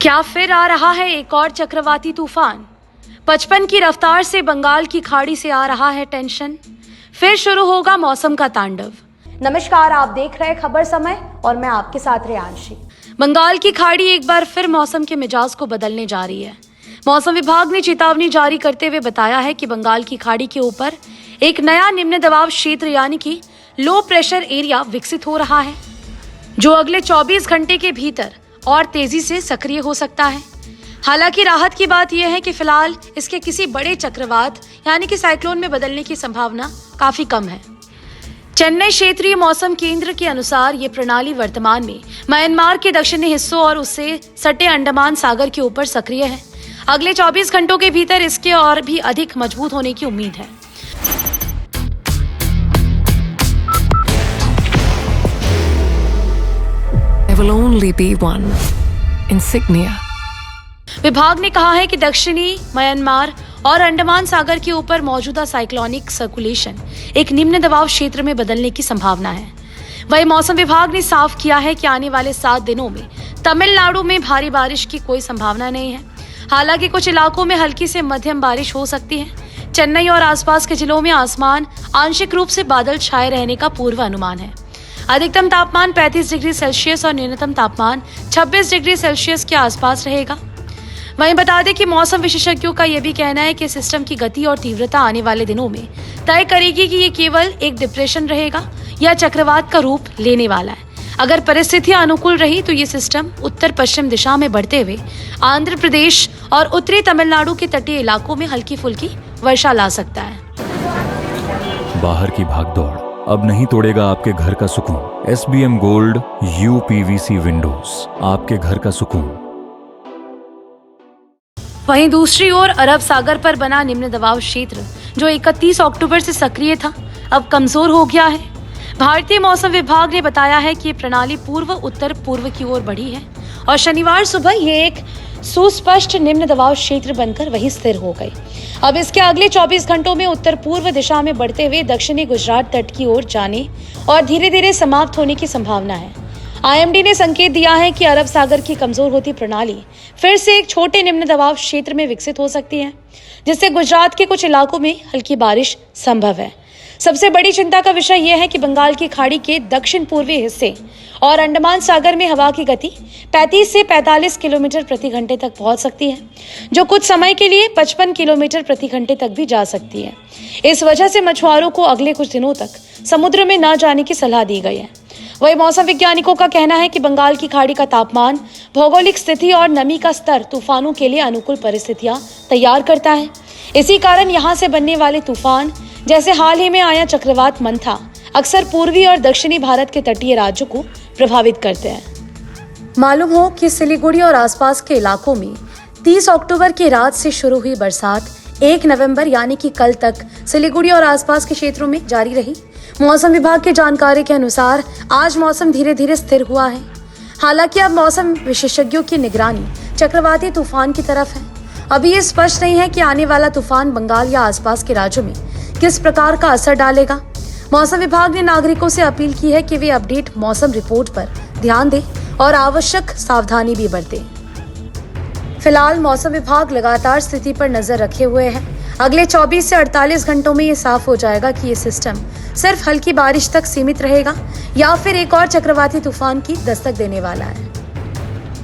क्या फिर आ रहा है एक और चक्रवाती तूफान? 55 की रफ्तार से बंगाल की खाड़ी से आ रहा है टेंशन। फिर शुरू होगा मौसम का तांडव। नमस्कार, आप देख रहे हैं खबर समय और मैं आपके साथ रेयांशी। बंगाल की खाड़ी एक बार फिर मौसम के मिजाज को बदलने जा रही है। मौसम विभाग ने चेतावनी जारी करते हुए बताया है कि बंगाल की खाड़ी के ऊपर एक नया निम्न दबाव क्षेत्र यानी कि लो प्रेशर एरिया विकसित हो रहा है, जो अगले 24 घंटे के भीतर और तेजी से सक्रिय हो सकता है। हालांकि राहत की बात यह है कि फिलहाल इसके किसी बड़े चक्रवात यानी कि साइक्लोन में बदलने की संभावना काफी कम है। चेन्नई क्षेत्रीय मौसम केंद्र के अनुसार ये प्रणाली वर्तमान में म्यांमार के दक्षिणी हिस्सों और उससे सटे अंडमान सागर के ऊपर सक्रिय है। अगले 24 घंटों के भीतर इसके और भी अधिक मजबूत होने की उम्मीद है। There will only be one insignia. विभाग ने कहा है कि दक्षिणी म्यांमार और अंडमान सागर के ऊपर मौजूदा साइक्लोनिक सर्कुलेशन एक निम्न दबाव क्षेत्र में बदलने की संभावना है। वहीं मौसम विभाग ने साफ किया है कि आने वाले 7 दिनों में तमिलनाडु में भारी बारिश की कोई संभावना नहीं है। हालांकि कुछ इलाकों में हल्की से मध्यम बारिश हो सकती है। चेन्नई और आसपास के जिलों में आसमान आंशिक रूप से बादल छाए रहने का पूर्व अनुमान है। अधिकतम तापमान 35 डिग्री सेल्सियस और न्यूनतम तापमान 26 डिग्री सेल्सियस के आसपास रहेगा। वहीं बता दें कि मौसम विशेषज्ञों का यह भी कहना है कि सिस्टम की गति और तीव्रता आने वाले दिनों में तय करेगी कि ये केवल एक डिप्रेशन रहेगा या चक्रवात का रूप लेने वाला है। अगर परिस्थितियां अनुकूल रही तो ये सिस्टम उत्तर पश्चिम दिशा में बढ़ते हुए आंध्र प्रदेश और उत्तरी तमिलनाडु के तटीय इलाकों में हल्की फुल्की वर्षा ला सकता है। बाहर की भागदौड़ अब नहीं तोड़ेगा आपके घर का सुकून। SBM गोल्ड UPVC विंडोज, आपके घर का सुकून। वहीं दूसरी ओर अरब सागर पर बना निम्न दबाव क्षेत्र जो 31 अक्टूबर से सक्रिय था, अब कमजोर हो गया है। भारतीय मौसम विभाग ने बताया है कि ये प्रणाली पूर्व उत्तर पूर्व की ओर बढ़ी है और शनिवार सुबह ये एक सुस्पष्ट निम्न दबाव क्षेत्र बनकर वहीं स्थिर हो गई। अब इसके अगले 24 घंटों में उत्तर पूर्व दिशा में बढ़ते हुए दक्षिणी गुजरात तट की ओर जाने और धीरे धीरे समाप्त होने की संभावना है। IMD ने संकेत दिया है कि अरब सागर की कमजोर होती प्रणाली फिर से एक छोटे निम्न दबाव क्षेत्र में विकसित हो सकती है, जिससे गुजरात के कुछ इलाकों में हल्की बारिश संभव है। सबसे बड़ी चिंता का विषय यह है कि बंगाल की खाड़ी के दक्षिण पूर्वी हिस्से और अंडमान सागर में हवा की गति 35 से 45 किलोमीटर प्रति घंटे तक पहुंच सकती है, जो कुछ समय के लिए 55 किलोमीटर प्रति घंटे तक भी जा सकती है। इस वजह से मछुआरों को अगले कुछ दिनों तक समुद्र में न जाने की सलाह दी गई है। वही मौसम वैज्ञानिकों का कहना है कि बंगाल की खाड़ी का तापमान, भौगोलिक स्थिति और नमी का स्तर तूफानों के लिए अनुकूल परिस्थितियां तैयार करता है। इसी कारण यहां से बनने वाले तूफान, जैसे हाल ही में आया चक्रवात मंथा, अक्सर पूर्वी और दक्षिणी भारत के तटीय राज्यों को प्रभावित करते हैं। मालूम हो कि सिलीगुड़ी और आसपास के इलाकों में 30 अक्टूबर की रात से शुरू हुई बरसात 1 नवंबर यानी कि कल तक सिलीगुड़ी और आसपास के क्षेत्रों में जारी रही। मौसम विभाग की जानकारी के अनुसार आज मौसम धीरे धीरे स्थिर हुआ है। हालांकि अब मौसम विशेषज्ञों की निगरानी चक्रवाती तूफान की तरफ है। अभी ये स्पष्ट नहीं है कि आने वाला तूफान बंगाल या आसपास के राज्यों में किस प्रकार का असर डालेगा। मौसम विभाग ने नागरिकों से अपील की है कि वे अपडेट मौसम रिपोर्ट पर ध्यान दें और आवश्यक सावधानी भी बरतें। फिलहाल मौसम विभाग लगातार स्थिति पर नजर रखे हुए है। अगले 24 से 48 घंटों में ये साफ हो जाएगा कि ये सिस्टम सिर्फ हल्की बारिश तक सीमित रहेगा या फिर एक और चक्रवाती तूफान की दस्तक देने वाला है।